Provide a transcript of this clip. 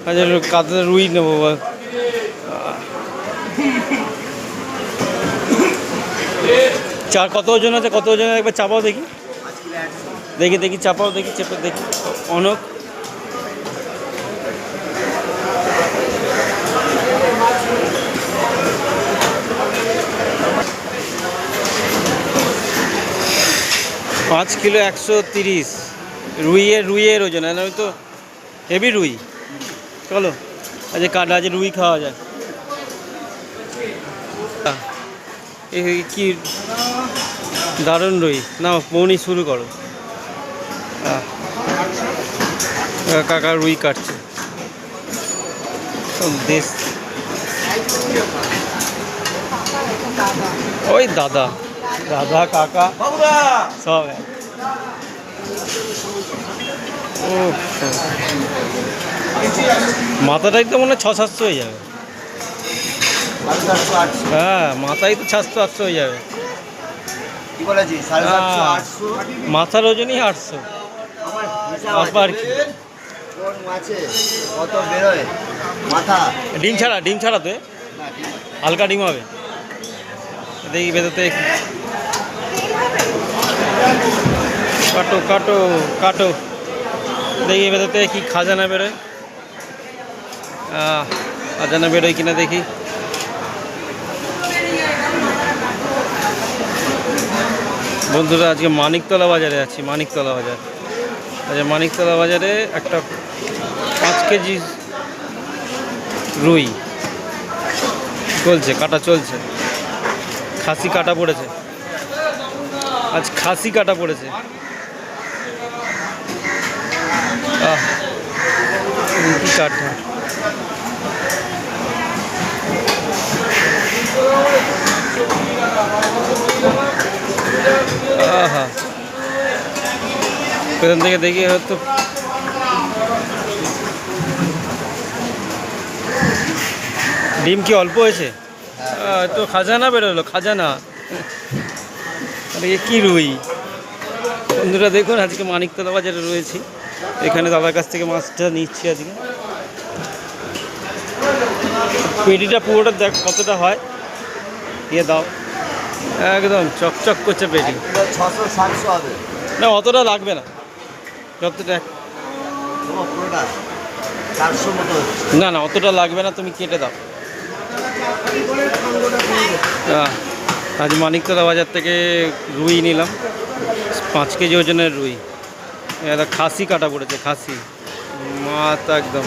আচ্ছা কাতলা রুই নেবো। চার কত ওজন আছে, কত ওজন একবার চাপাও দেখি, দেখি দেখি চাপাও দেখি, চেপে দেখি। অনেক পাঁচ কিলো 130 রুইয়ের ওজন। আমি তো হেভি রুই। চলো আজকে কাটা, আজ রুই খাওয়া যায়। কি দারুণ রুই। না পৌনি শুরু করো। কাকা রুই কাটছে। দেশ ওই দাদা দাদা কাকা সব। ও মাথাটাই তো মনে হয় 600-700 হয়ে যাবে। হ্যাঁ মাথায় তো 700-800 হয়ে যাবে। মাথার ওজনই 800। আবার কি ডিম ছাড়া তো হালকা ডিম হবে। দেখি ভেতরতে কাটো কাটো কাটো, দেখি ভেতরতে কি খাজানা বেরোয়। খাজানা বেরোয় কিনা দেখি। বন্ধুরা আজকে মানিকতলা বাজারে আছি। মানিকতলা বাজার। আচ্ছা মানিকতলা বাজারে একটা 5 কেজি রুই চলছে, কাটা চলছে। খাসি কাটা পড়েছে, আজ খাসি কাটা পড়েছে। কি কাটা, আহা পেছন থেকে দেখি হয়তো ডিম কি অল্প হয়েছে। তো খাজানা বেরোলো, খাজানা। আরে কি রুই। বন্ধুরা দেখুন আজকে মানিকতলা বাজারে রয়েছি। এখানে দাদার কাছ থেকে মাছটা নিচ্ছি আজকে। পেটিটা পুরোটা দেখ কতটা হয়, দিয়ে দাও। একদম চকচক করছে পেটি। 600-700 হবে না অতটা লাগবে না, যতটা। না না অতটা লাগবে না, তুমি কেটে দাও। আজ মানিকতলা বাজার থেকে রুই নিলাম, 5 কেজি ওজনের রুই। এটা খাসি কাটা পড়েছে, খাসি মাথা একদম।